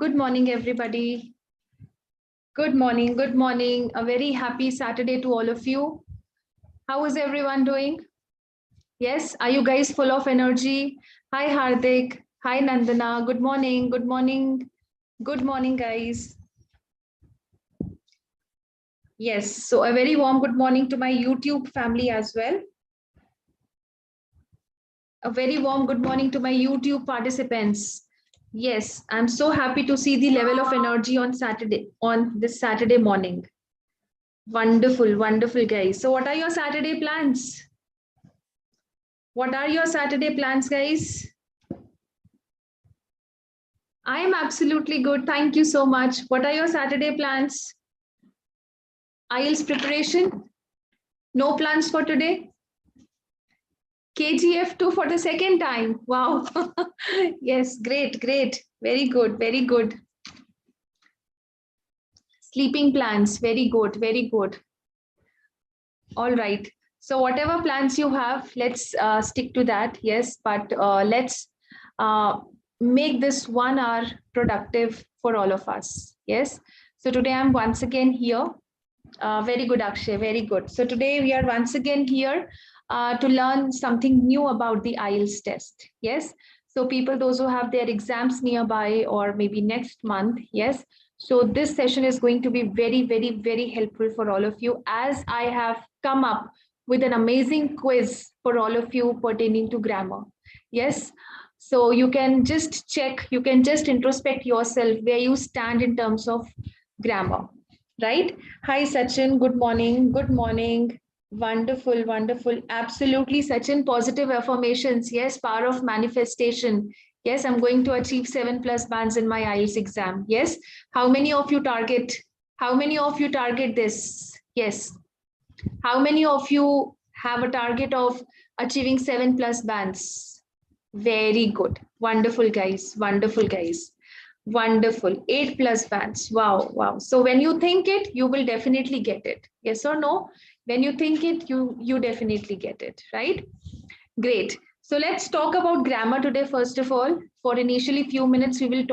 Good morning, everybody. Good morning. Good morning. A very happy Saturday to all of you. How is everyone doing? Yes, are you guys full of energy? Hi, Hardik. Hi, Nandana. Good morning. Good morning. Good morning, guys. Yes, so a very warm good morning to my YouTube family as well. A very warm good morning to my YouTube participants. Yes, I'm so happy to see the level of energy on this Saturday morning. Wonderful, wonderful, guys. So what are your Saturday plans? What are your Saturday plans, guys? I am absolutely good. Thank you so much. What are your Saturday plans? IELTS preparation? No plans for today? KGF2 for the second time. Wow. Yes, great, great. Very good, very good. Sleeping plans. Very good, very good. All right. So whatever plans you have, let's stick to that. Yes, but let's make this 1 hour productive for all of us. Yes. So today I'm once again here. Very good, Akshay. Very good. So today we are once again here to learn something new about the IELTS test. Yes. So people, those who have their exams nearby or maybe next month. Yes. So this session is going to be very, very, very helpful for all of you, as I have come up with an amazing quiz for all of you pertaining to grammar. Yes. So you can just check, you can just introspect yourself where you stand in terms of grammar. Right? Hi, Sachin. Good morning. Good morning. Wonderful, wonderful. Absolutely, Sachin. Positive affirmations. Yes, power of manifestation. Yes, I'm going to achieve 7+ bands in my IELTS exam. Yes. How many of you target? How many of you target this? Yes. How many of you have a target of achieving 7+ bands? Very good. Wonderful, guys. Wonderful, guys. Wonderful. 8+ bands. Wow, wow. So when you think it, you will definitely get it. Yes or no? When you think it, you definitely get it, right? Great. So let's talk about grammar today. First of all, for initially few minutes, we will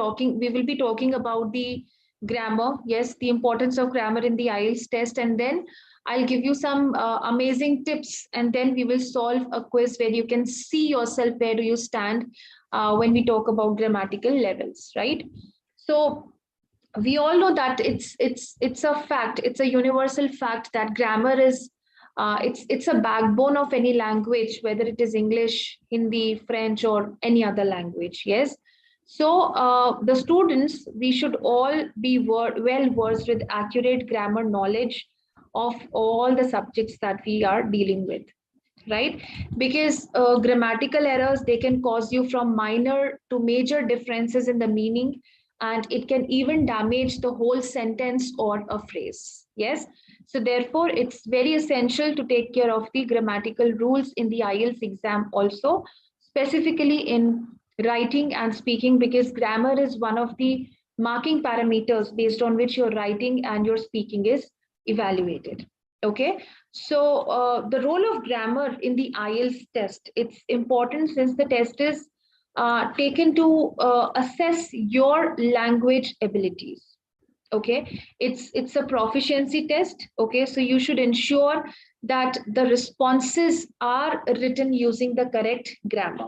be talking about the grammar. Yes, the importance of grammar in the IELTS test, and then I'll give you some amazing tips, and then we will solve a quiz where you can see yourself where do you stand when we talk about grammatical levels, right? So we all know that it's a fact, it's a universal fact that grammar is it's a backbone of any language, whether it is English, Hindi, French, or any other language. Yes. So the students, we should all be well versed with accurate grammar knowledge of all the subjects that we are dealing with, right? Because grammatical errors, they can cause you from minor to major differences in the meaning, and it can even damage the whole sentence or a phrase. Yes. So therefore, it's very essential to take care of the grammatical rules in the IELTS exam also, specifically in writing and speaking, because grammar is one of the marking parameters based on which your writing and your speaking is evaluated. Okay. So the role of grammar in the IELTS test, it's important since the test is taken to assess your language abilities. Okay, it's a proficiency test. Okay, so you should ensure that the responses are written using the correct grammar.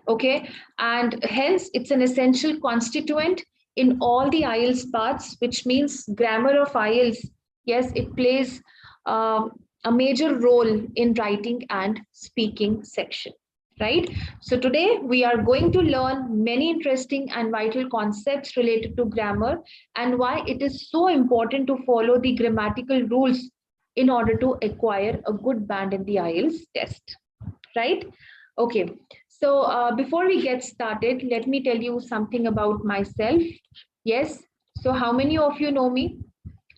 Okay, and hence it's an essential constituent in all the IELTS parts, which means grammar of IELTS, yes, it plays a major role in writing and speaking section, right? So today we are going to learn many interesting and vital concepts related to grammar and why it is so important to follow the grammatical rules in order to acquire a good band in the IELTS test, right? Okay, so before we get started, let me tell you something about myself. Yes, so how many of you know me?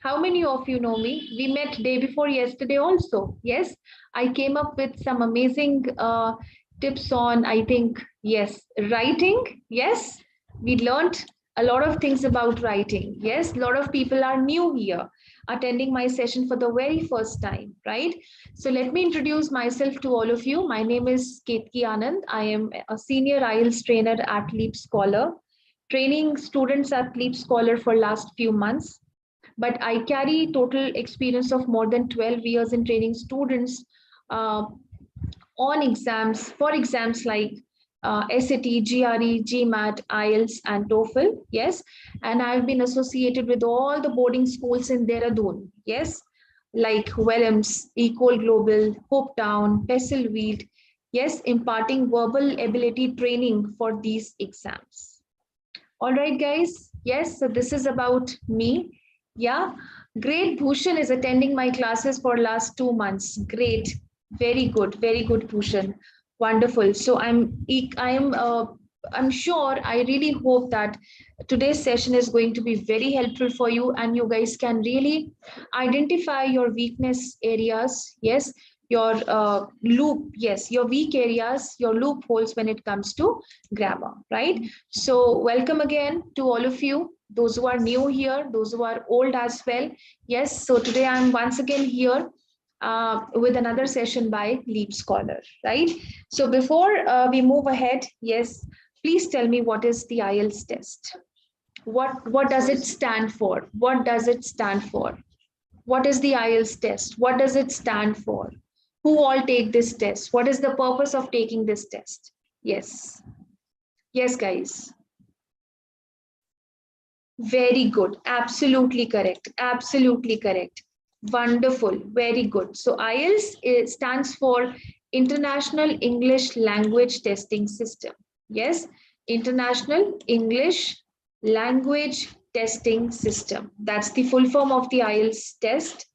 How many of you know me? We met day before yesterday also. Yes, I came up with some amazing tips on, I think, yes, writing. Yes, we learned a lot of things about writing. Yes, a lot of people are new here, attending my session for the very first time, right? So let me introduce myself to all of you. My name is Ketki Anand. I am a senior IELTS trainer at LeapScholar. training students at LeapScholar for last few months, but I carry total experience of more than 12 years in training students uh, on exams, for exams like SAT, GRE, GMAT, IELTS, and TOEFL. Yes, and I've been associated with all the boarding schools in Dehradun. Yes, like Wellams, Equal Global, Hope Town, Pesselweed. Yes, imparting verbal ability training for these exams. All right, guys. Yes, so this is about me. Yeah, great. Bhushan is attending my classes for last 2 months. Great, very good, Bhushan. Wonderful. So I'm sure. I really hope that today's session is going to be very helpful for you, and you guys can really identify your weakness areas. Yes, your yes, your weak areas, your loopholes when it comes to grammar, right? So welcome again to all of you, those who are new here, those who are old as well. Yes, so today I'm once again here with another session by LeapScholar, right? So before we move ahead, yes, please tell me, what is the IELTS test? What does it stand for? What does it stand for? What is the IELTS test? What does it stand for? Who all take this test? What is the purpose of taking this test? Yes. Yes, guys. Very good. Absolutely correct. Absolutely correct. Wonderful. Very good. So IELTS stands for International English Language Testing System. Yes, International English Language Testing System. That's the full form of the IELTS test.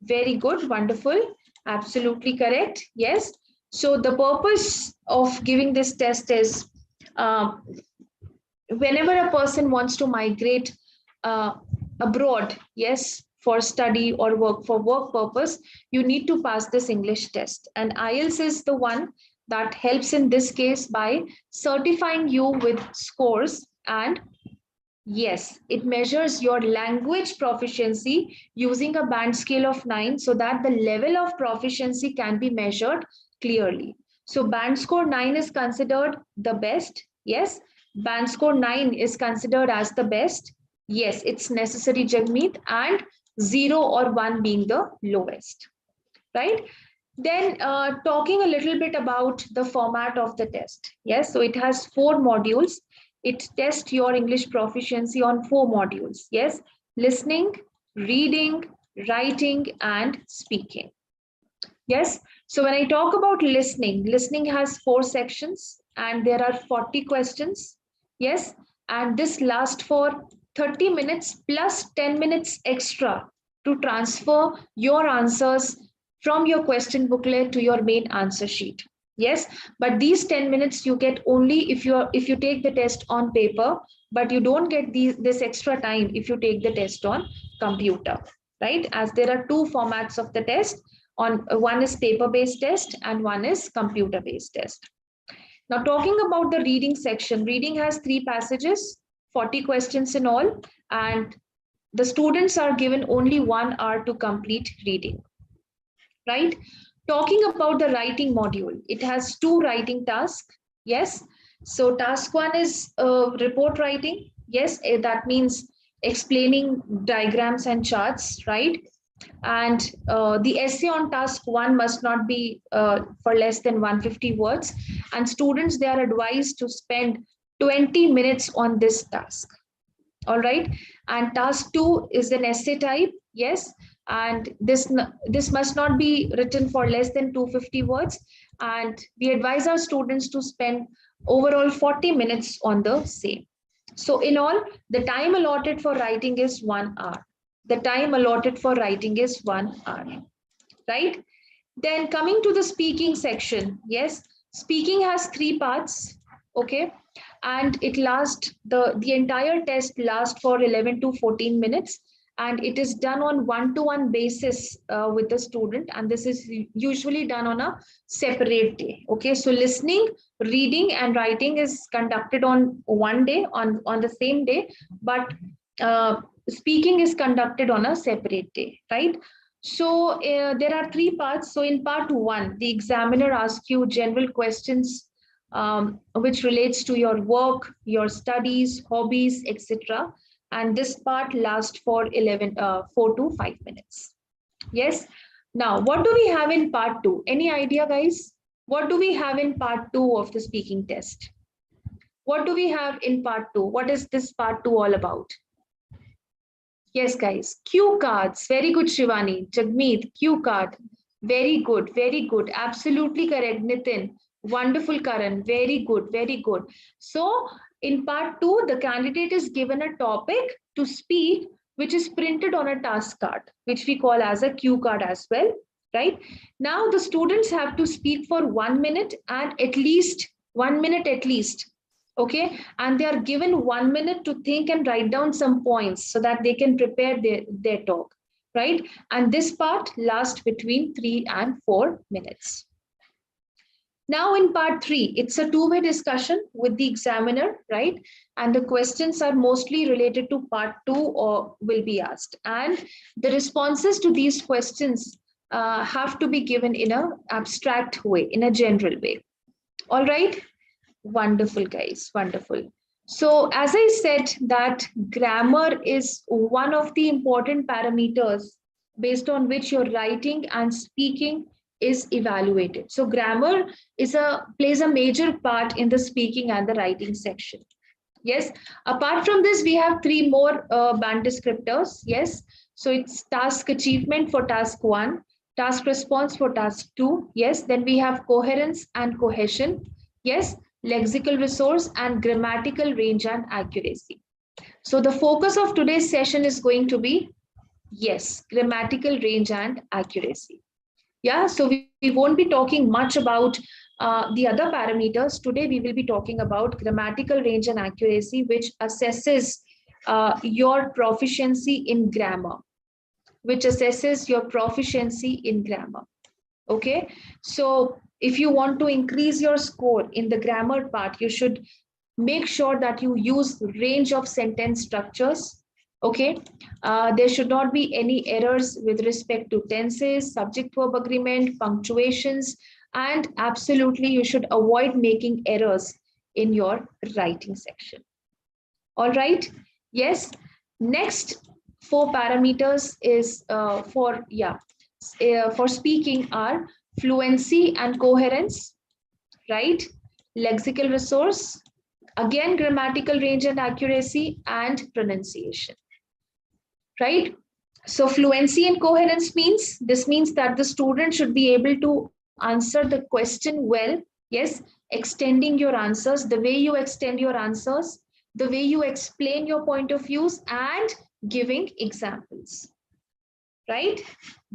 Very good. Wonderful. Absolutely correct. Yes. So the purpose of giving this test is whenever a person wants to migrate uh, abroad, yes, for study or work, for work purpose, you need to pass this English test. And IELTS is the one that helps in this case by certifying you with scores. And yes, it measures your language proficiency using a band scale of 9 so that the level of proficiency can be measured clearly. So band score 9 is considered the best. Yes, band score 9 is considered as the best. Yes, it's necessary, Jagmeet, and 0 or 1 being the lowest, right? Then talking a little bit about the format of the test. Yes, so it has 4 modules. It tests your English proficiency on 4 modules. Yes, listening, reading, writing, and speaking. Yes, so when I talk about listening, listening has 4 sections and there are 40 questions. Yes, and this lasts for 30 minutes plus 10 minutes extra to transfer your answers from your question booklet to your main answer sheet. Yes, but these 10 minutes you get only if you take the test on paper, but you don't get this extra time if you take the test on computer, right? As there are 2 formats of the test, on one is paper based test and one is computer based test. Now talking about the reading section, reading has 3 passages, 40 questions in all, and the students are given only 1 hour to complete reading, right? Talking about the writing module, it has 2 writing tasks. Yes, so task 1 is report writing. Yes, that means explaining diagrams and charts, right? And the essay on task 1 must not be for less than 150 words, and students, they are advised to spend 20 minutes on this task. All right, and task 2 is an essay type. Yes, and this must not be written for less than 250 words, and we advise our students to spend overall 40 minutes on the same. So in all, the time allotted for writing is 1 hour. The time allotted for writing is 1 hour, right? Then coming to the speaking section, yes, speaking has 3 parts, okay, and it lasts, the entire test lasts for 11 to 14 minutes, and it is done on one-to-one basis with the student, and this is usually done on a separate day. Okay, so listening, reading, and writing is conducted on one day, on the same day, but speaking is conducted on a separate day, right? So there are 3 parts. So in part 1, the examiner asks you general questions which relates to your work, your studies, hobbies, etc. And this part lasts for 4 to 5 minutes. Yes. Now, what do we have in part 2? Any idea, guys? What do we have in part 2 of the speaking test? What do we have in part 2? What is this part 2 all about? Yes, guys. Cue cards. Very good, Shivani. Jagmeet, cue card. Very good. Very good. Absolutely correct, Nitin. Wonderful, Karan. Very good. Very good. So, in part 2, the candidate is given a topic to speak, which is printed on a task card, which we call as a cue card as well, right? Now, the students have to speak for 1 minute and at least 1 minute at least. Okay, and they are given 1 minute to think and write down some points so that they can prepare their talk, right? And this part lasts between 3 and 4 minutes. Now in part 3, it's a two-way discussion with the examiner, right? And the questions are mostly related to part 2 or will be asked. And the responses to these questions have to be given in an abstract way, in a general way. All right? Wonderful, guys. Wonderful. So as I said that grammar is one of the important parameters based on which your writing and speaking is evaluated. So grammar plays a major part in the speaking and the writing section. Yes. Apart from this, we have 3 more band descriptors. Yes. So it's task achievement for task 1, task response for task 2. Yes. Then we have coherence and cohesion. Yes. Lexical resource and grammatical range and accuracy. So the focus of today's session is going to be, yes, grammatical range and accuracy. Yeah, so we won't be talking much about the other parameters. Today, we will be talking about grammatical range and accuracy, which assesses your proficiency in grammar, Okay, so if you want to increase your score in the grammar part, you should make sure that you use range of sentence structures. Okay, there should not be any errors with respect to tenses, subject-verb agreement, punctuations, and absolutely you should avoid making errors in your writing section. All right. Yes. Next 4 parameters is for speaking are fluency and coherence, right? Lexical resource, again, grammatical range and accuracy, and pronunciation, right? So fluency and coherence means that the student should be able to answer the question well. Yes, extending your answers, the way you extend your answers, the way you explain your point of views, and giving examples, right?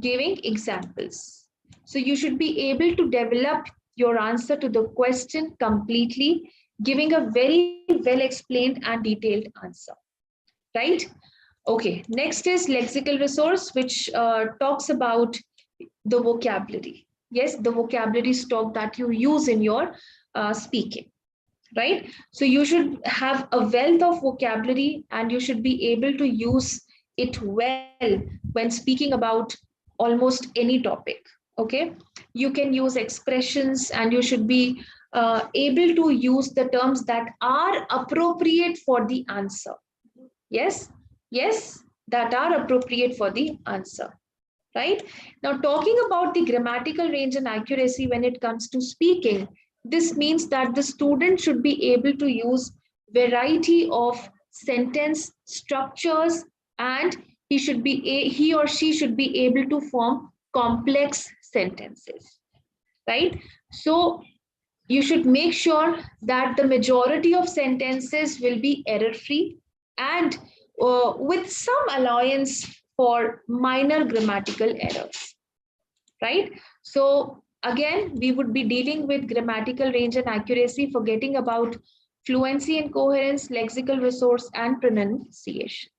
Giving examples. So you should be able to develop your answer to the question completely, giving a very well explained and detailed answer, right? Okay, next is lexical resource, which talks about the vocabulary. Yes, the vocabulary stock that you use in your speaking, right? So you should have a wealth of vocabulary and you should be able to use it well when speaking about almost any topic. Okay, you can use expressions and you should be able to use the terms that are appropriate for the answer. Yes, yes, that are appropriate for the answer, right? Now, talking about the grammatical range and accuracy when it comes to speaking, this means that the student should be able to use variety of sentence structures, and he or she should be able to form complex sentences, right? So you should make sure that the majority of sentences will be error-free and with some allowance for minor grammatical errors, right? So again, we would be dealing with grammatical range and accuracy, forgetting about fluency and coherence, lexical resource, and pronunciation.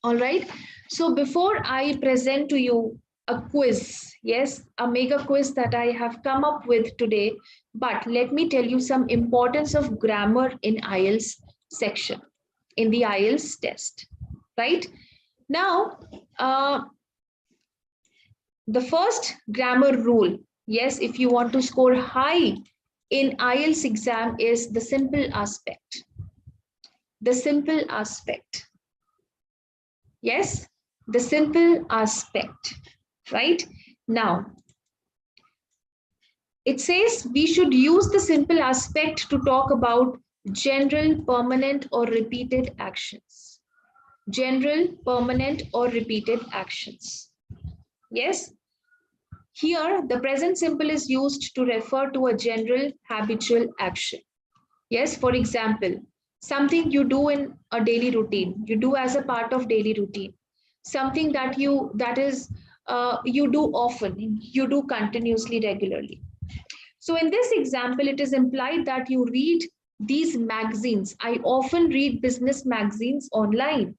All right. So before I present to you a quiz, yes, a mega quiz that I have come up with today, but let me tell you some importance of grammar in IELTS section, in the IELTS test, right? Now, the first grammar rule, yes, if you want to score high in IELTS exam is the simple aspect. The simple aspect. Yes, the simple aspect, right? Now, it says we should use the simple aspect to talk about general, permanent, or repeated actions. General, permanent, or repeated actions. Yes. Here, the present simple is used to refer to a general habitual action. Yes, for example, something you do in a daily routine, you do as a part of daily routine, something that you do often, you do continuously, regularly. So in this example, it is implied that you read these magazines. I often read business magazines online.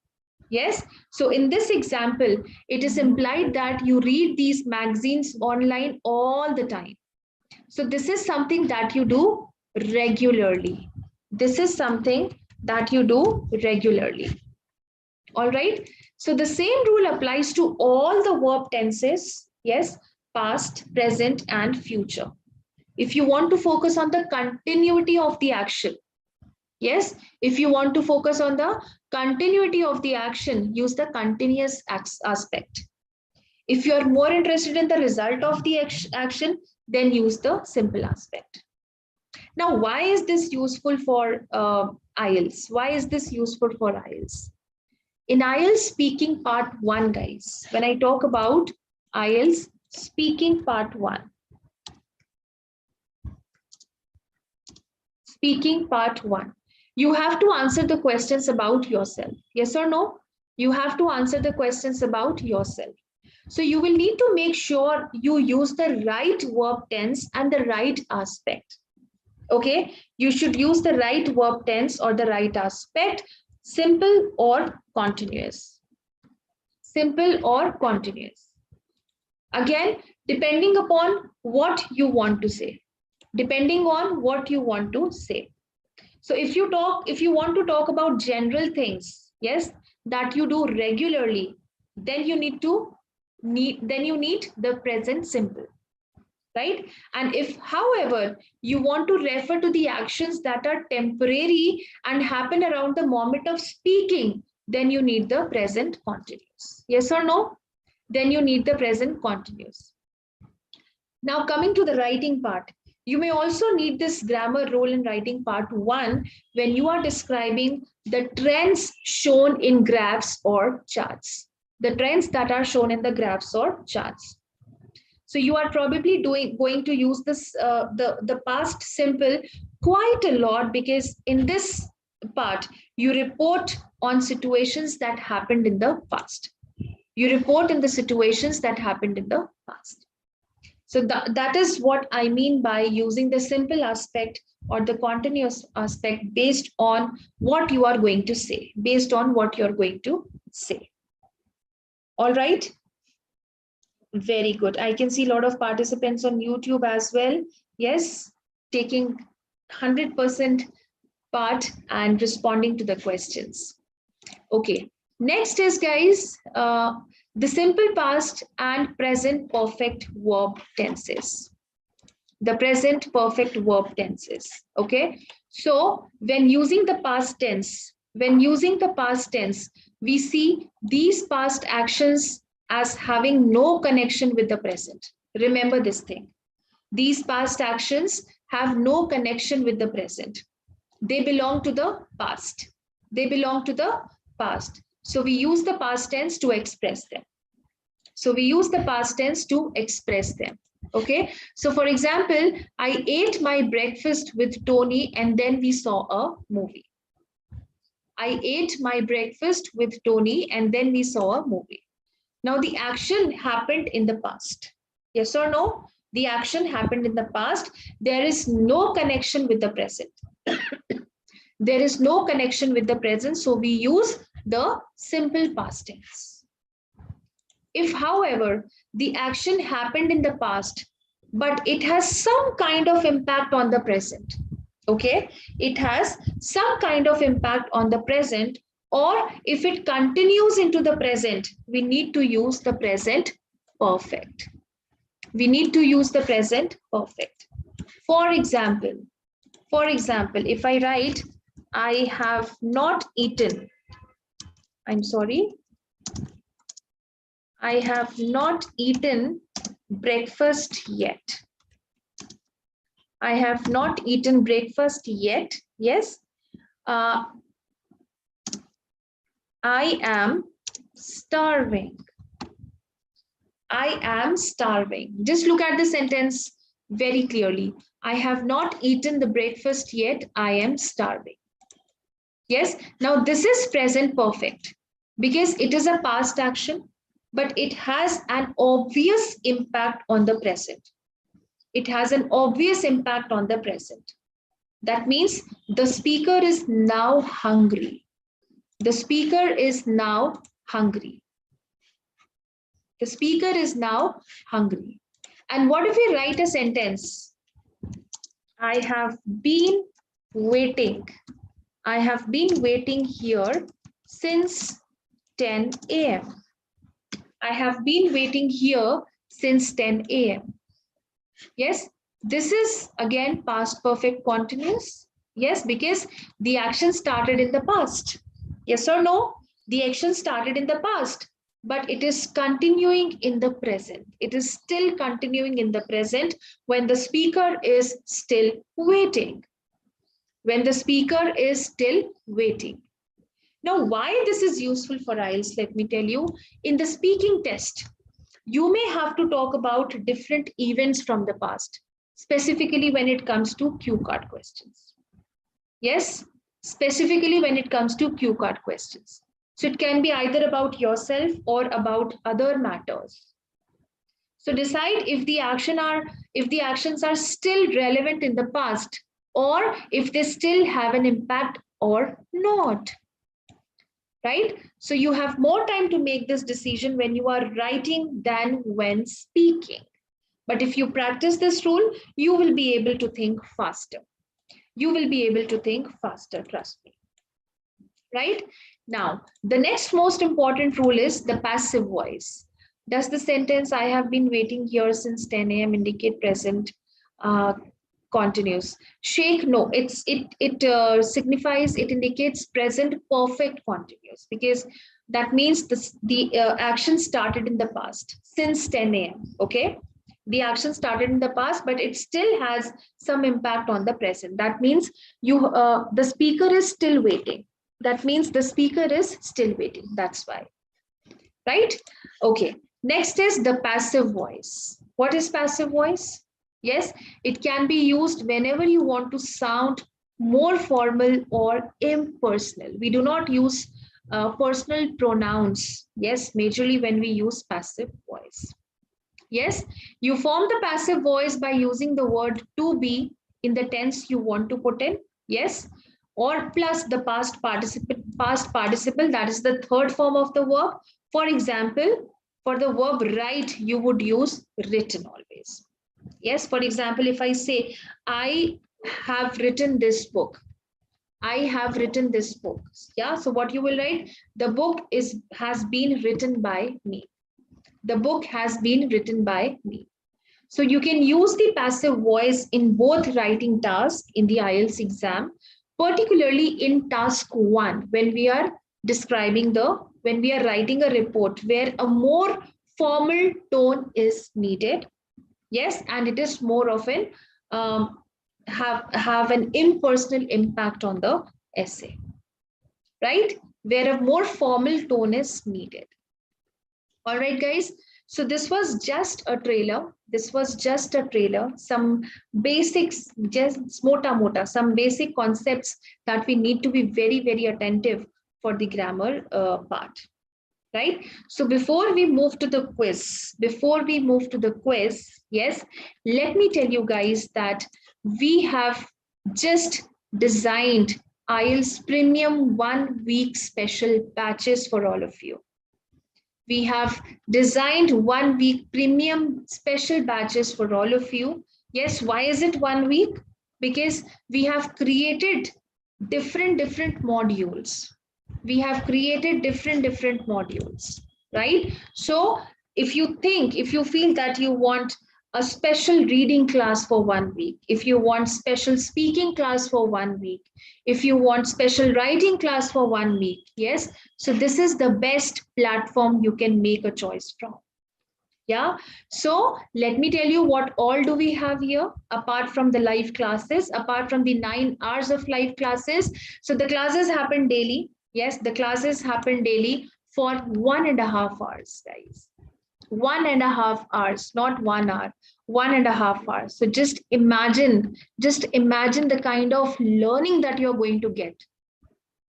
Yes. So in this example, it is implied that you read these magazines online all the time. So this is something that you do regularly. This is something that you do regularly. All right. So the same rule applies to all the verb tenses. Yes. Past, present, and future. If you want to focus on the continuity of the action, yes, if you want to focus on the continuity of the action, use the continuous aspect. If you are more interested in the result of the action, then use the simple aspect. Now, why is this useful for IELTS? Why is this useful for IELTS? In IELTS speaking part 1, guys, when I talk about IELTS speaking part 1, speaking part 1, you have to answer the questions about yourself. Yes or no? You have to answer the questions about yourself. So you will need to make sure you use the right verb tense and the right aspect. Okay, you should use the right verb tense or the right aspect, simple or continuous. Simple or continuous. Again, depending upon what you want to say. Depending on what you want to say. So if you want to talk about general things, yes, that you do regularly, then you need the present simple, right? And if, however, you want to refer to the actions that are temporary and happen around the moment of speaking, then you need the present continuous. Yes or no? Then you need the present continuous. Now coming to the writing part. You may also need this grammar rule in writing part 1 when you are describing the trends shown in graphs or charts. The trends that are shown in the graphs or charts. So you are probably going to use this the past simple quite a lot, because in this part you report on situations that happened in the past. You report in the situations that happened in the past. So that is what I mean by using the simple aspect or the continuous aspect based on what you are going to say, based on what you're going to say. All right. Very good. I can see a lot of participants on YouTube as well. Yes, taking 100% part and responding to the questions. Okay. Next is, guys, the simple past and present perfect verb tenses. The present perfect verb tenses. Okay. So when using the past tense, we see these past actions as having no connection with the present. Remember this thing. These past actions have no connection with the present. They belong to the past. They belong to the past. So we use the past tense to express them. Okay. So for example, I ate my breakfast with Tony and then we saw a movie. I ate my breakfast with Tony and then we saw a movie. Now the action happened in the past. Yes or no? The action happened in the past. There is no connection with the present. There is no connection with the present. So we use the simple past tense. If, however, the action happened in the past, but it has some kind of impact on the present. Okay, it has some kind of impact on the present, or if it continues into the present, we need to use the present perfect. We need to use the present perfect. For example, if I write, I have not eaten, I'm sorry, I have not eaten breakfast yet. I have not eaten breakfast yet. Yes. I am starving. I am starving. Just look at the sentence very clearly. I have not eaten the breakfast yet. I am starving. Yes. Now this is present perfect because it is a past action, but it has an obvious impact on the present. It has an obvious impact on the present. That means the speaker is now hungry. The speaker is now hungry. The speaker is now hungry. And what if we write a sentence? I have been waiting. I have been waiting here since 10 a.m. I have been waiting here since 10 a.m. Yes, this is again past perfect continuous. Yes, because the action started in the past. Yes or no? The action started in the past, but it is continuing in the present. It is still continuing in the present when the speaker is still waiting. When the speaker is still waiting. Now, why this is useful for IELTS, let me tell you. In the speaking test, you may have to talk about different events from the past, specifically when it comes to cue card questions. Yes, specifically when it comes to cue card questions. So it can be either about yourself or about other matters. So decide if the actions are still relevant in the past or if they still have an impact or not. Right? So you have more time to make this decision when you are writing than when speaking. But if you practice this rule, you will be able to think faster. You will be able to think faster, trust me. Right? Now, the next most important rule is the passive voice. Does the sentence, I have been waiting here since 10 a.m. indicate present continuous? Shake, no, it signifies, it indicates present perfect continuous because that means the action started in the past since 10 a.m. Okay, the action started in the past, but it still has some impact on the present. That means the speaker is still waiting. That means the speaker is still waiting. That's why. Right? Okay. Next is the passive voice. What is passive voice? Yes, it can be used whenever you want to sound more formal or impersonal. We do not use personal pronouns. Yes, majorly when we use passive voice. Yes, you form the passive voice by using the word to be in the tense you want to put in. Yes, or plus the past participle, that is the third form of the verb. For example, for the verb write, you would use written always. Yes, for example, if I say, I have written this book. I have written this book. Yeah, so what you will write? The book has been written by me. The book has been written by me. So you can use the passive voice in both writing tasks in the IELTS exam, particularly in task 1, when we are writing a report where a more formal tone is needed. Yes, and it is more often have an impersonal impact on the essay, right? Where a more formal tone is needed. All right, guys. So this was just a trailer. This was just a trailer. Some basics, just mota, some basic concepts that we need to be very, very attentive for the grammar part. Right? So before we move to the quiz, yes, let me tell you guys that we have just designed IELTS Premium 1 week special batches for all of you. We have designed 1 week premium special batches for all of you. Yes, why is it 1 week? Because we have created different modules. We have created different modules, right? So if you feel that you want a special reading class for 1 week, if you want special speaking class for 1 week, if you want special writing class for 1 week, yes, so this is the best platform you can make a choice from. Yeah, so let me tell you what all do we have here apart from the live classes, apart from the 9 hours of live classes. So the classes happen daily. Yes, the classes happen daily for 1.5 hours, guys. 1.5 hours, not 1 hour, 1.5 hours. So just imagine the kind of learning that you're going to get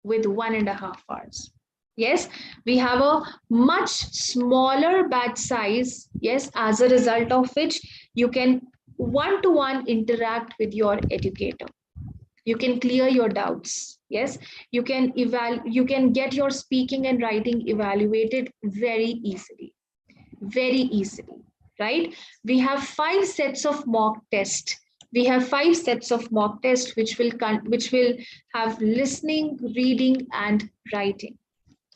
with 1.5 hours. Yes, we have a much smaller batch size. Yes, as a result of which you can one-to-one interact with your educator. You can clear your doubts. Yes, you can get your speaking and writing evaluated very easily, right? We have 5 sets of mock test. We have 5 sets of mock test which will have listening, reading, and writing.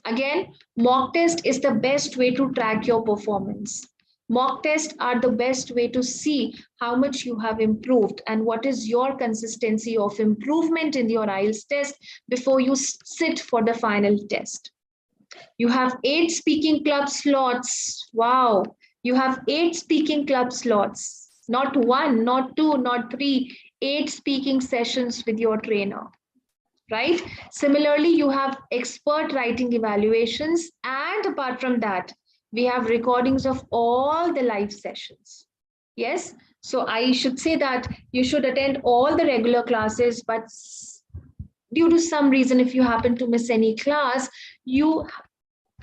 Again, mock test is the best way to track your performance. Mock tests are the best way to see how much you have improved and what is your consistency of improvement in your IELTS test before you sit for the final test. You have 8 speaking club slots. Wow. You have 8 speaking club slots. Not 1, not 2, not 3, 8 speaking sessions with your trainer. Right? Similarly, you have expert writing evaluations. And apart from that, we have recordings of all the live sessions. Yes. So I should say that you should attend all the regular classes, but due to some reason, if you happen to miss any class, you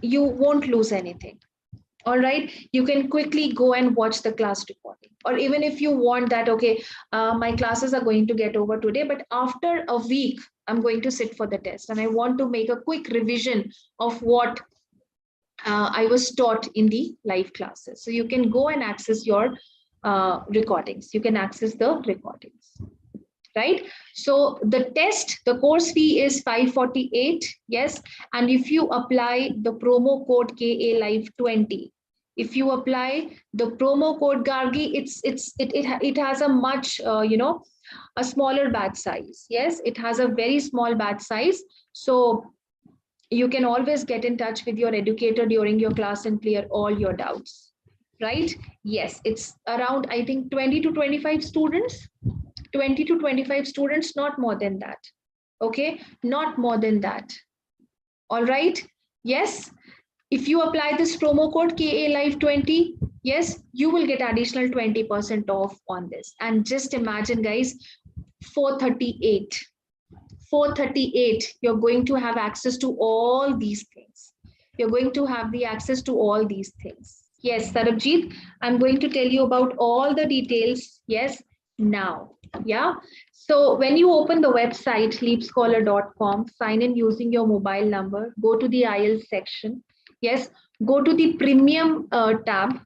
won't lose anything. All right, you can quickly go and watch the class recording, or even if you want that, okay, my classes are going to get over today, but after a week I'm going to sit for the test and I want to make a quick revision of what I was taught in the live classes. So you can go and access your recordings. You can access the recordings. Right? So the test, the course fee is 548. Yes. And if you apply the promo code KA Live 20, if you apply the promo code Gargi, it has a much, a smaller batch size. Yes, it has a very small batch size. So you can always get in touch with your educator during your class and clear all your doubts. Right? Yes, it's around, I think, 20 to 25 students. 20 to 25 students, not more than that. Okay, not more than that. All right. Yes. If you apply this promo code KA Live 20, yes, you will get additional 20% off on this. And just imagine, guys, 438. 438, you're going to have access to all these things. You're going to have the access to all these things. Yes, Sarabjit, I'm going to tell you about all the details. Yes, now. Yeah. So when you open the website, leapscholar.com, sign in using your mobile number, go to the IELTS section. Yes, go to the premium tab.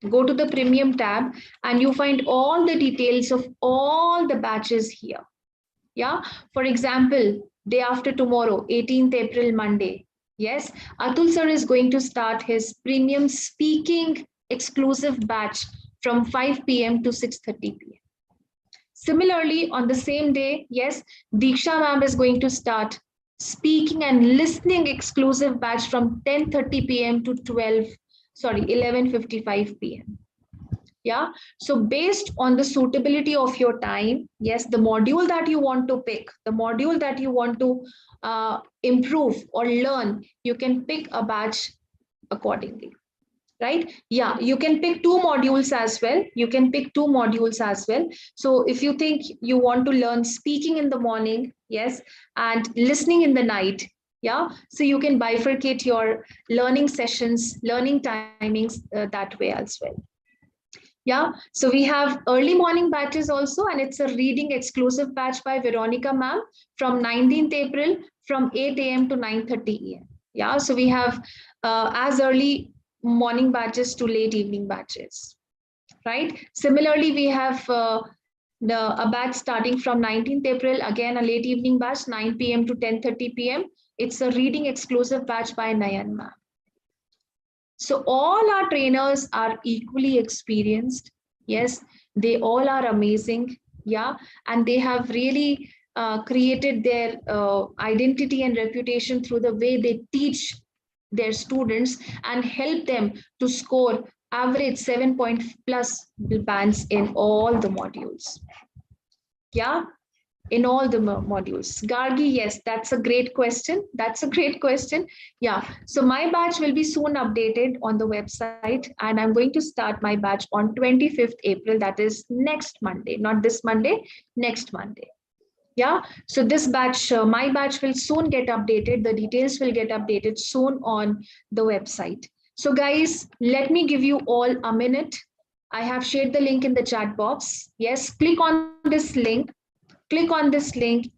Go to the premium tab and you find all the details of all the batches here. Yeah, for example, day after tomorrow, 18th April, Monday. Yes, Atul sir is going to start his premium speaking exclusive batch from 5 p.m. to 6:30 p.m. Similarly, on the same day, yes, Diksha ma'am is going to start speaking and listening exclusive batch from 10:30 p.m. to 11:55 p.m. Yeah, so based on the suitability of your time, yes, the module that you want to pick, the module that you want to improve or learn, you can pick a batch accordingly. Right? Yeah, you can pick 2 modules as well. You can pick 2 modules as well. So if you think you want to learn speaking in the morning, yes, and listening in the night, yeah, so you can bifurcate your learning sessions, learning timings that way as well. Yeah, so we have early morning batches also, and it's a reading exclusive batch by Veronica ma'am from 19th April from 8 a.m. to 9:30 a.m. Yeah, so we have as early morning batches to late evening batches, right? Similarly, we have a batch starting from 19th April, again a late evening batch, 9 p.m. to 10:30 p.m. It's a reading exclusive batch by Nayan ma'am. So all our trainers are equally experienced. Yes, they all are amazing. Yeah, and they have really created their identity and reputation through the way they teach their students and help them to score average 7 point plus bands in all the modules. Yeah, in all the modules. Gargi, yes, that's a great question. That's a great question. Yeah, so my batch will be soon updated on the website, and I'm going to start my batch on 25th April, that is next Monday, not this Monday, next Monday. Yeah, so this batch, my batch will soon get updated. The details will get updated soon on the website. So guys, let me give you all a minute. I have shared the link in the chat box. Yes, click on this link,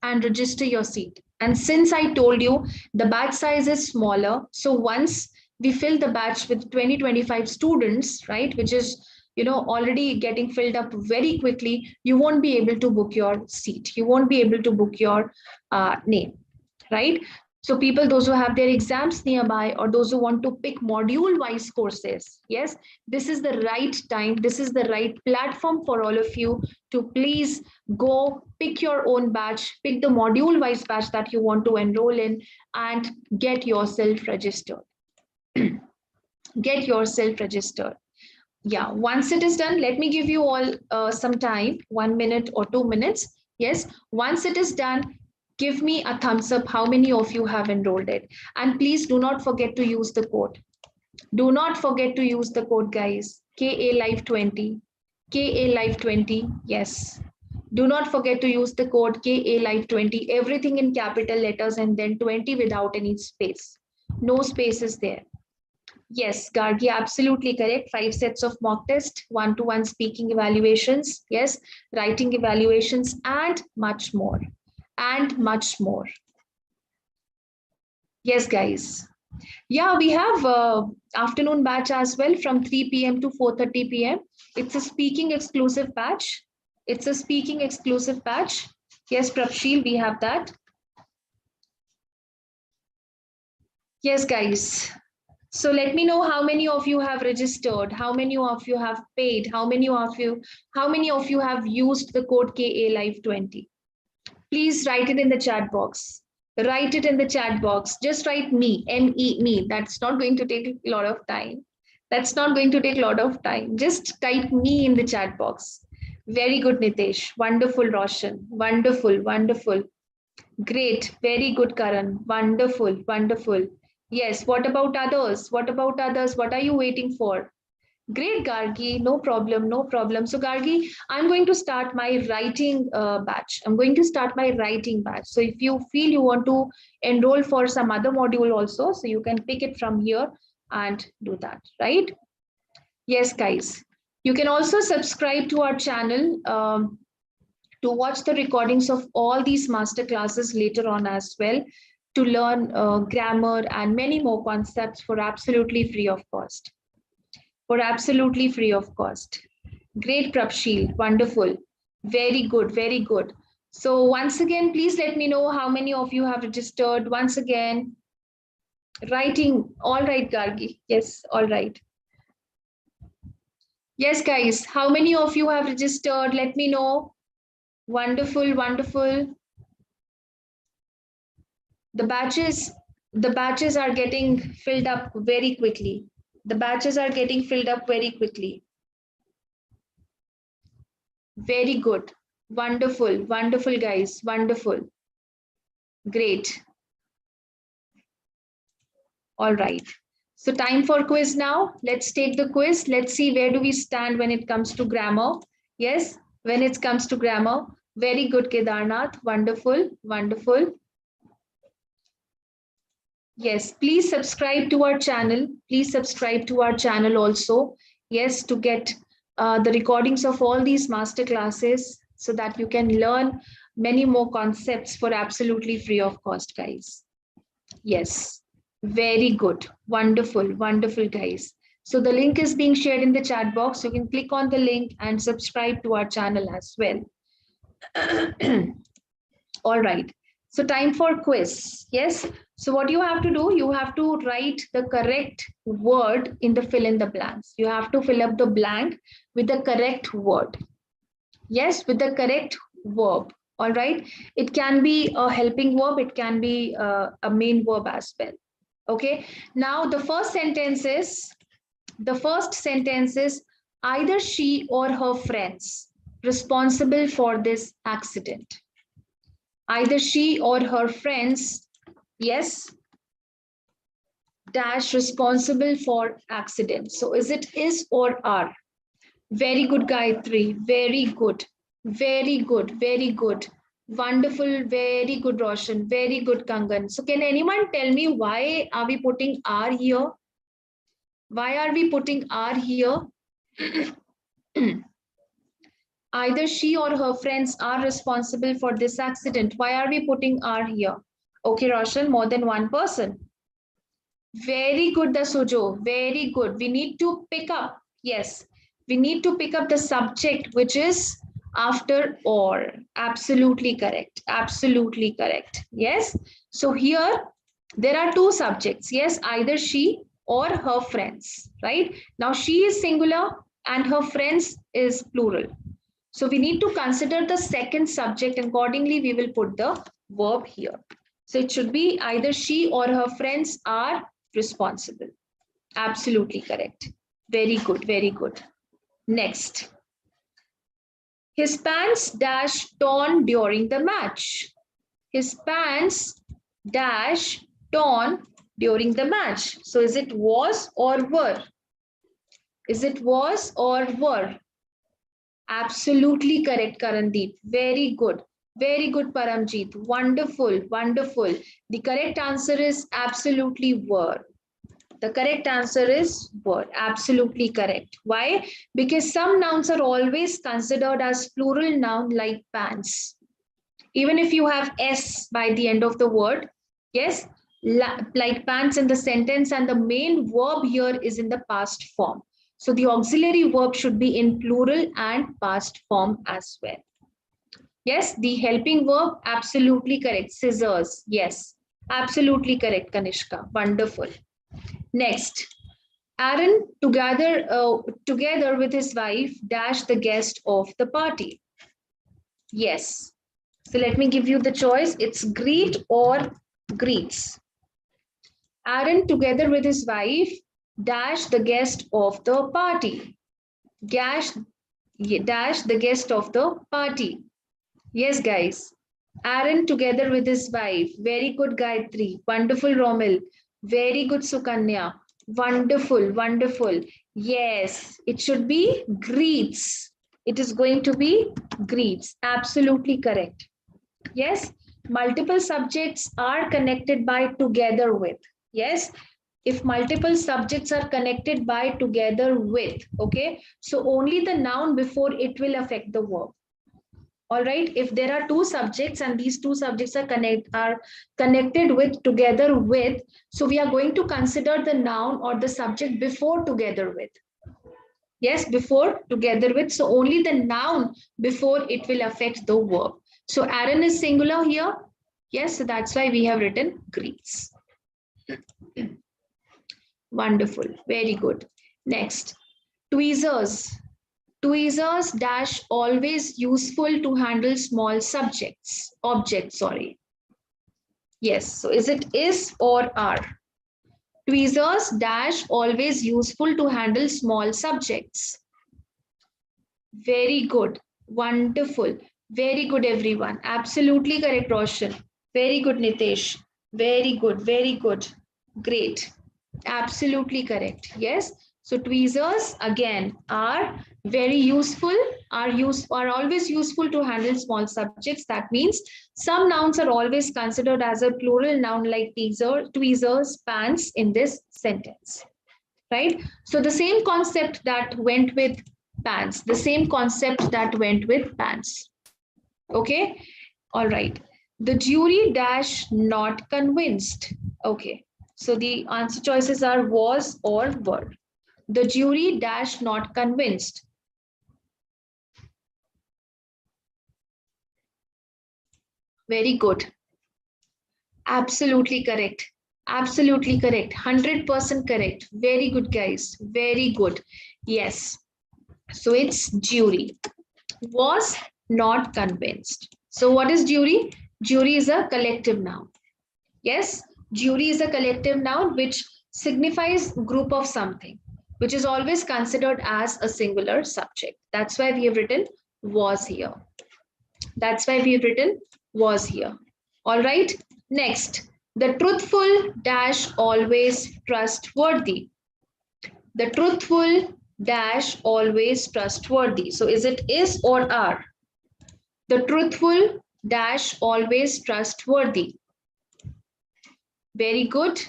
and register your seat. And since I told you the batch size is smaller, so once we fill the batch with 20-25 students, right, which is already getting filled up very quickly, you won't be able to book your seat. You won't be able to book your name, right? So people, those who have their exams nearby or those who want to pick module wise courses, yes, this is the right time. This is the right platform for all of you to please go pick your own batch, pick the module wise batch that you want to enroll in, and get yourself registered. Get yourself registered. Yeah, once it is done, let me give you all some time, 1 minute or 2 minutes. Yes, once it is done, give me a thumbs up how many of you have enrolled it. And please do not forget to use the code. Do not forget to use the code, guys. KA Live 20. KA Live 20. Yes. Do not forget to use the code KA Live 20. Everything in capital letters and then 20 without any space. No spaces there. Yes, Gargi, absolutely correct. 5 sets of mock test, one-to-one speaking evaluations, yes, writing evaluations, and much more. And much more. Yes, guys. Yeah, we have afternoon batch as well from 3 p.m. to 4:30 p.m. It's a speaking exclusive batch. It's a speaking exclusive batch. Yes, Prabshil, we have that. Yes, guys. So let me know how many of you have registered, how many of you have paid, how many of you have used the code KA Live 20. Please write it in the chat box. Write it in the chat box. Just write me, M-E, me. That's not going to take a lot of time. That's not going to take a lot of time. Just type me in the chat box. Very good, Nitesh. Wonderful, Roshan. Wonderful, wonderful. Great. Very good, Karan. Wonderful, wonderful. Yes. What about others? What about others? What are you waiting for? Great, Gargi. No problem. No problem. So, Gargi, I'm going to start my writing batch. I'm going to start my writing batch. So, if you feel you want to enroll for some other module also, so you can pick it from here and do that, right? Yes, guys. You can also subscribe to our channel to watch the recordings of all these master classes later on as well, to learn grammar and many more concepts for absolutely free of cost. For absolutely free of cost. Great, Prabshil. Wonderful. Very good. Very good. So once again, please let me know how many of you have registered. Once again, writing. All right, Gargi. Yes, all right. Yes, guys. How many of you have registered? Let me know. Wonderful, wonderful. The batches are getting filled up very quickly. The batches are getting filled up very quickly. Very good. Wonderful. Wonderful, guys. Wonderful. Great. All right. So time for quiz now. Let's take the quiz. Let's see where do we stand when it comes to grammar. Yes, when it comes to grammar. Very good, Kedarnath. Wonderful. Wonderful. Yes, please subscribe to our channel. Please subscribe to our channel also. Yes, to get the recordings of all these master classes so that you can learn many more concepts for absolutely free of cost, guys. Yes, very good. Wonderful, wonderful, guys. So the link is being shared in the chat box. You can click on the link and subscribe to our channel as well. All right. So time for quiz. Yes. So what you have to do, you have to write the correct word in the fill in the blanks. You have to fill up the blank with the correct word. Yes, with the correct verb. All right. It can be a helping verb. It can be a main verb as well. Okay. Now the first sentence is either she or her friends responsible for this accident. Either she or her friends, yes, dash responsible for accident. So is it is or are? Very good, Gayatri. Very good. Very good. Very good. Wonderful. Very good, Roshan. Very good, Kangan. So can anyone tell me why are we putting are here? Why are we putting are here? Either she or her friends are responsible for this accident. Why are we putting are here? Okay, Roshan, more than one person. Very good, Dasujo. Very good. We need to pick up. Yes, we need to pick up the subject, which is after or. Absolutely correct. Absolutely correct. Yes. So here there are two subjects. Yes, either she or her friends. Right. Now she is singular and her friends is plural. So we need to consider the second subject. Accordingly, we will put the verb here. So it should be either she or her friends are responsible. Absolutely correct. Very good, very good. Next. His pants dash torn during the match. His pants dash torn during the match. So is it was or were? Is it was or were? Absolutely correct, Karandeep. Very good. Very good, Paramjeet. Wonderful, wonderful. The correct answer is absolutely were. The correct answer is were. Absolutely correct. Why? Because some nouns are always considered as plural noun like pants. Even if you have S by the end of the word, yes, like pants in the sentence, and the main verb here is in the past form. So the auxiliary verb should be in plural and past form as well. Yes, the helping verb, absolutely correct. Scissors, yes, absolutely correct, Kanishka. Wonderful. Next, Aaron, together with his wife, dashed the guest of the party. Yes. So let me give you the choice. It's greet or greets. Aaron, together with his wife, dashed the guest of the party. Dash the guest of the party. Yes, guys. Aaron, together with his wife. Very good, Gayatri. Wonderful, Romil. Very good, Sukanya. Wonderful, wonderful. Yes, it should be greets. It is going to be greets. Absolutely correct. Yes, multiple subjects are connected by together with. Yes, if multiple subjects are connected by together with, okay, so only the noun before it will affect the verb. All right, if there are two subjects and these two subjects are connected with together with, so we are going to consider the noun or the subject before together with. Yes, before together with, so only the noun before it will affect the verb. So Aaron is singular here. Yes, so that's why we have written greets. Wonderful, very good. Next, tweezers. Tweezers dash always useful to handle small objects, sorry. Yes, so is it is or are? Tweezers dash always useful to handle small subjects. Very good, wonderful, very good, everyone. Absolutely correct, Roshan. Very good, Nitesh. Very good, very good. Great. Absolutely correct. Yes. So tweezers again are very useful, are always useful to handle small subjects. That means some nouns are always considered as a plural noun like tweezers, pants in this sentence. Right? So the same concept that went with pants, the same concept that went with pants. Okay. All right. The jury dash not convinced. Okay. So the answer choices are was or were. The jury dash not convinced. Very good. Absolutely correct. Absolutely correct. 100% correct. Very good, guys. Very good. Yes. So it's jury. Was not convinced. So what is jury? Jury is a collective noun. Yes, jury is a collective noun which signifies group of something, which is always considered as a singular subject. That's why we have written was here. That's why we have written was here. All right. Next, the truthful dash always trustworthy. The truthful dash always trustworthy. So is it is or are? The truthful dash always trustworthy. Very good.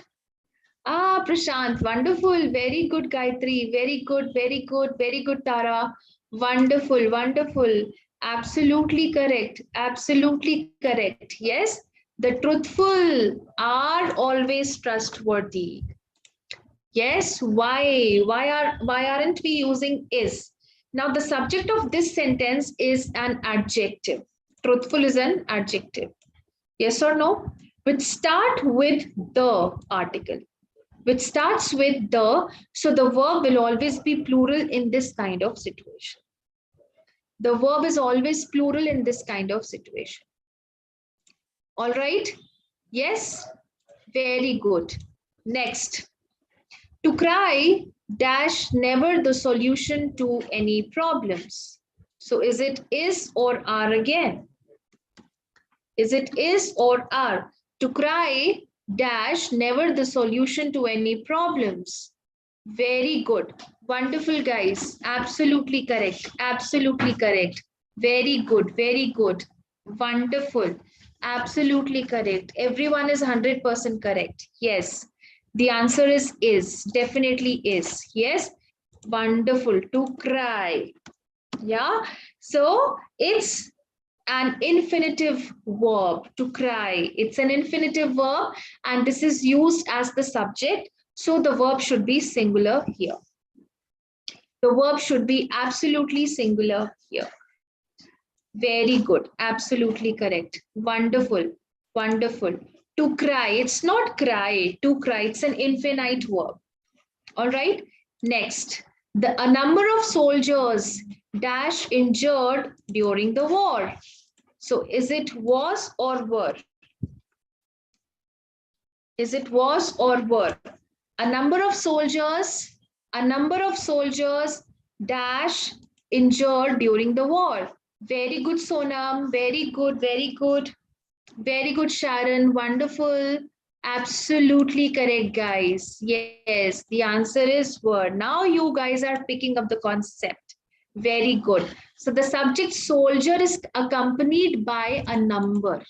Ah, Prashant, wonderful. Very good, Gayatri. Very good, very good, very good, Tara. Wonderful, wonderful. Absolutely correct. Absolutely correct. Yes, the truthful are always trustworthy. Yes, why? Why aren't we using is? Now, the subject of this sentence is an adjective. Truthful is an adjective. Yes or no? Which start with the article. Which starts with the, so the verb will always be plural in this kind of situation. The verb is always plural in this kind of situation. All right? Yes? Very good. Next. To cry dash never the solution to any problems. So is it is or are again? Is it is or are? To cry dash never the solution to any problems. Very good. Wonderful, guys. Absolutely correct. Absolutely correct. Very good. Very good. Wonderful. Absolutely correct. Everyone is 100% correct. Yes. The answer is. Definitely is. Yes. Wonderful. To cry. Yeah. So it's an infinitive verb, to cry. It's an infinitive verb and this is used as the subject. So the verb should be singular here. The verb should be absolutely singular here. Very good. Absolutely correct. Wonderful. Wonderful. To cry. It's not cry. To cry. It's an infinite verb. All right. Next. A number of soldiers dash injured during the war. So is it was or were? Is it was or were? A number of soldiers dash injured during the war. Very good, Sonam. Very good, very good. Very good, Sharon. Wonderful. Absolutely correct, guys. Yes, the answer is were. Now you guys are picking up the concept. Very good. So the subject soldier is accompanied by a number.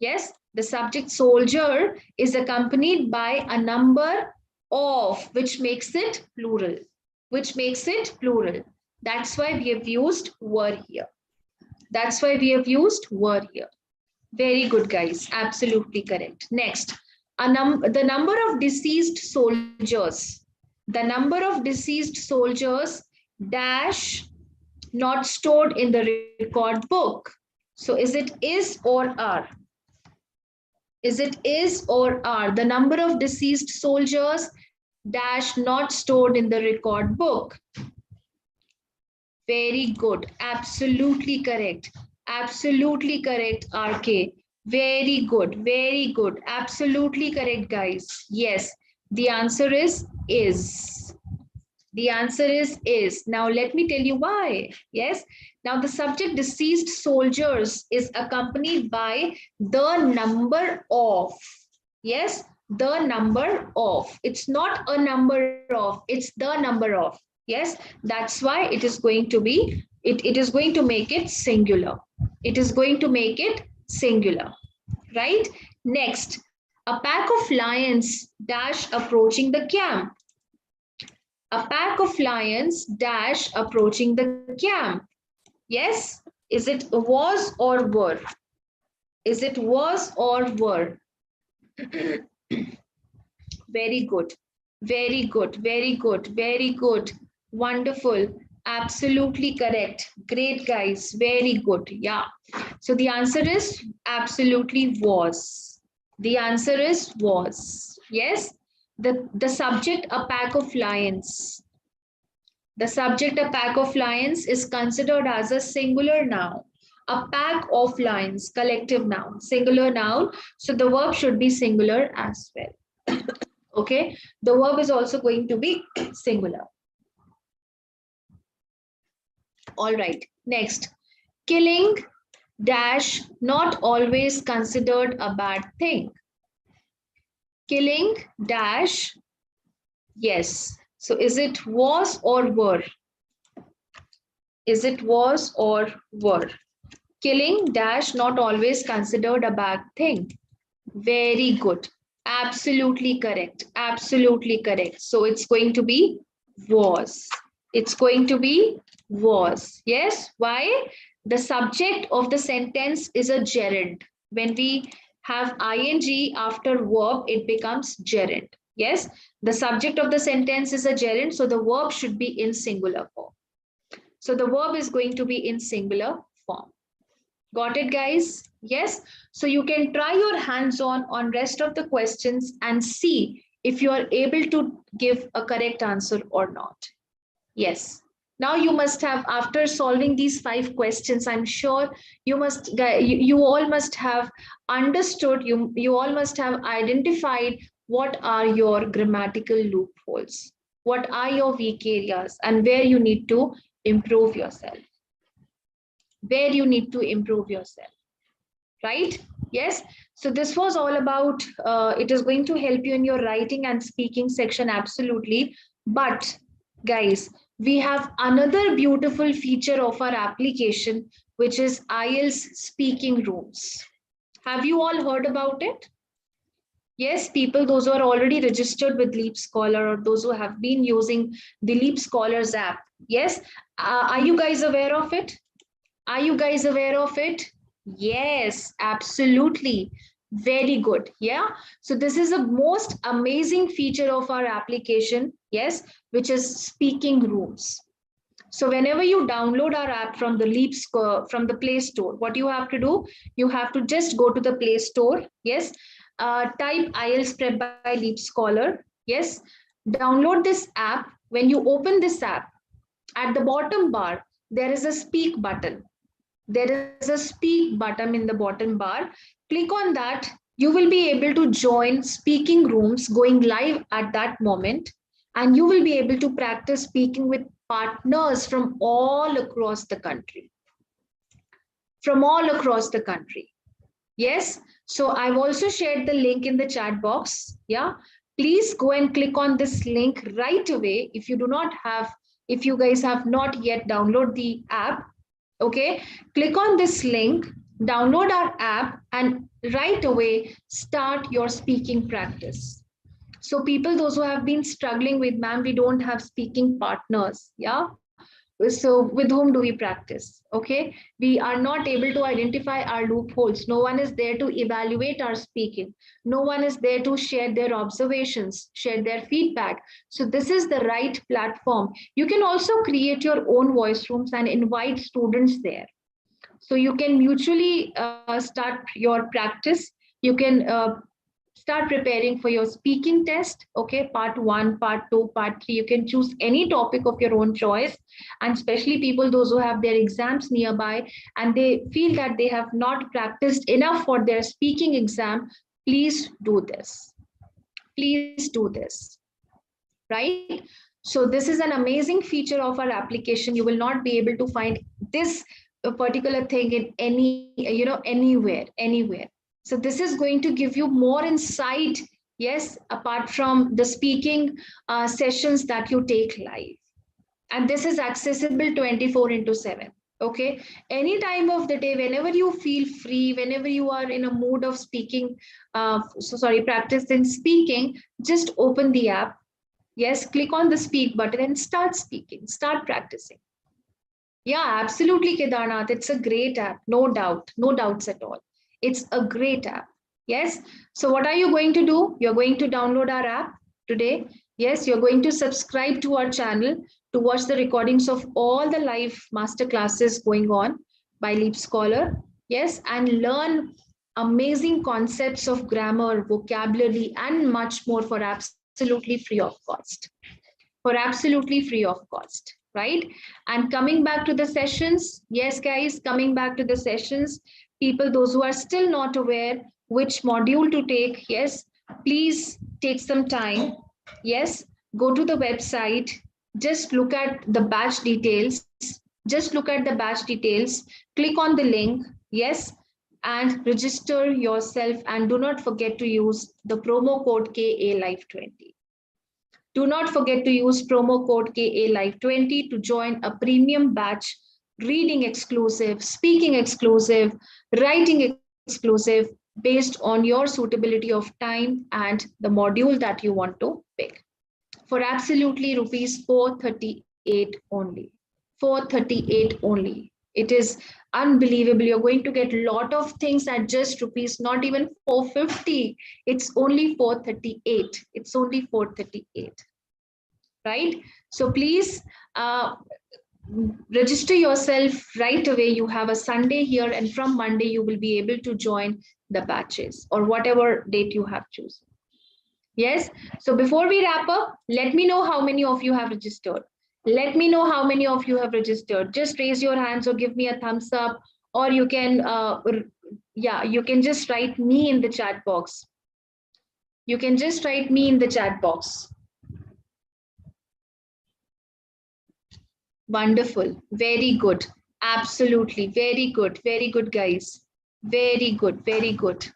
Yes, the subject soldier is accompanied by a number of, which makes it plural. Which makes it plural. That's why we have used were here. That's why we have used were here. Very good, guys. Absolutely correct. Next, the number of deceased soldiers. The number of deceased soldiers dash not stored in the record book. So is it is or are? Is it is or are? The number of deceased soldiers dash not stored in the record book. Very good. Absolutely correct. Absolutely correct, RK. Very good. Very good. Absolutely correct, guys. Yes. The answer is is. The answer is. Now let me tell you why. Yes. Now the subject deceased soldiers is accompanied by the number of. Yes. The number of. It's not a number of. It's the number of. Yes. That's why it is going to be, it is going to make it singular. It is going to make it singular. Right. Next, a pack of lions dash approaching the camp. A pack of lions dash approaching the camp. Yes, is it was or were? Is it was or were? Very good. Very good. Very good. Very good. Wonderful. Absolutely correct. Great, guys. Very good. Yeah. So the answer is absolutely was. The answer is was. Yes. The subject, a pack of lions. The subject, a pack of lions, is considered as a singular noun. A pack of lions, collective noun, singular noun. So the verb should be singular as well. Okay. The verb is also going to be singular. All right. Next. Killing dash not always considered a bad thing. Killing dash, yes. So is it was or were? Is it was or were? Killing dash not always considered a bad thing. Very good. Absolutely correct. Absolutely correct. So it's going to be was. It's going to be was. Yes. Why? The subject of the sentence is a gerund. When we have ing after verb, it becomes gerund. Yes. The subject of the sentence is a gerund. So the verb should be in singular form. So the verb is going to be in singular form. Got it, guys? Yes. So you can try your hands on rest of the questions and see if you are able to give a correct answer or not. Yes. Now you must have, after solving these 5 questions, I'm sure you all must have understood, you all must have identified what are your grammatical loopholes, what are your weak areas, and where you need to improve yourself. Where you need to improve yourself, right? Yes. So this was all about, it is going to help you in your writing and speaking section, absolutely. But guys, we have another beautiful feature of our application, which is IELTS speaking rooms. Have you all heard about it? Yes, people, those who are already registered with LeapScholar or those who have been using the LeapScholar's app. Yes. Are you guys aware of it? Are you guys aware of it? Yes, absolutely. Very good. Yeah. So this is the most amazing feature of our application. Yes, which is speaking rooms. So whenever you download our app from the from the Play Store, what you have to do, you have to just go to the Play Store. Yes. Type IELTS Prep by LeapScholar. Yes. Download this app. When you open this app, at the bottom bar, there is a speak button. There is a speak button in the bottom bar. Click on that. You will be able to join speaking rooms going live at that moment. And you will be able to practice speaking with partners from all across the country. From all across the country. Yes. So I've also shared the link in the chat box. Yeah. Please go and click on this link right away. If you do not have, if you guys have not yet downloaded the app, okay, click on this link, download our app, and right away start your speaking practice. So people, those who have been struggling with, ma'am, we don't have speaking partners. Yeah. So with whom do we practice? Okay. We are not able to identify our loopholes. No one is there to evaluate our speaking. No one is there to share their observations, share their feedback. So this is the right platform. You can also create your own voice rooms and invite students there. So you can mutually start your practice. You can start preparing for your speaking test. Okay, part 1, part 2, part 3. You can choose any topic of your own choice. And especially people, those who have their exams nearby and they feel that they have not practiced enough for their speaking exam, please do this. Please do this. Right? So this is an amazing feature of our application. You will not be able to find this particular thing in any, anywhere. So this is going to give you more insight, yes, apart from the speaking sessions that you take live. And this is accessible 24/7. Okay, any time of the day, whenever you feel free, whenever you are in a mood of speaking, practice in speaking, just open the app. Yes, click on the speak button and start speaking, start practicing. Yeah, absolutely, Kedarnath. It's a great app, no doubt, no doubts at all. It's a great app. Yes. So what are you going to do? You're going to download our app today. Yes, you're going to subscribe to our channel to watch the recordings of all the live master classes going on by LeapScholar. Yes, and learn amazing concepts of grammar, vocabulary, and much more for absolutely free of cost. For absolutely free of cost, right? And coming back to the sessions, yes, guys, coming back to the sessions, people, those who are still not aware which module to take, yes, please take some time. Yes, go to the website, just look at the batch details, just look at the batch details, click on the link, yes, and register yourself, and do not forget to use the promo code KALive20. Do not forget to use promo code KALive20 to join a premium batch, reading exclusive, speaking exclusive, writing exclusive, based on your suitability of time and the module that you want to pick. For absolutely rupees 438 only. 438 only. It is unbelievable. You're going to get a lot of things at just rupees, not even 450. It's only 438. It's only 438. Right? So please register yourself right away. You have a Sunday here, and from Monday you will be able to join the batches or whatever date you have chosen. Yes. So before we wrap up, let me know how many of you have registered. Let me know how many of you have registered. Just raise your hands or give me a thumbs up, or you can, you can just write me in the chat box. You can just write me in the chat box. Wonderful. Very good. Absolutely. Very good. Very good, guys. Very good. Very good.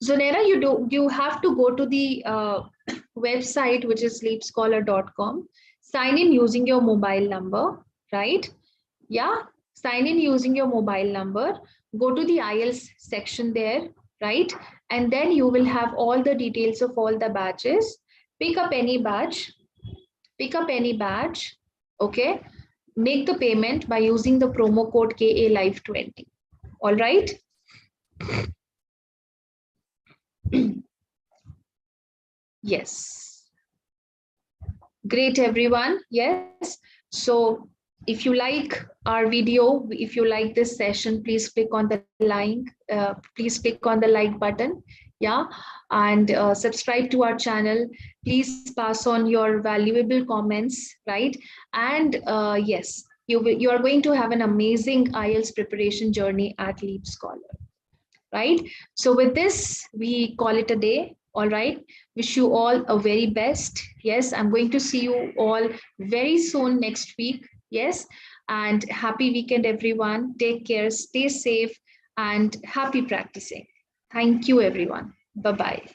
Zonera, you have to go to the website, which is LeapScholar.com. Sign in using your mobile number, right? Yeah, sign in using your mobile number. Go to the IELTS section there, right? And then you will have all the details of all the batches. Pick up any batch. Pick up any batch. Okay. Make the payment by using the promo code KALive20. All right. Yes. Great, everyone. Yes. So if you like our video, if you like this session, please click on the like, please click on the like button. Yeah. And subscribe to our channel. Please pass on your valuable comments, right? And yes, you are going to have an amazing IELTS preparation journey at LeapScholar, right? So with this, we call it a day. All right. Wish you all a very best. Yes, I'm going to see you all very soon next week. Yes. And happy weekend, everyone. Take care, stay safe, and happy practicing. Thank you, everyone. Bye-bye.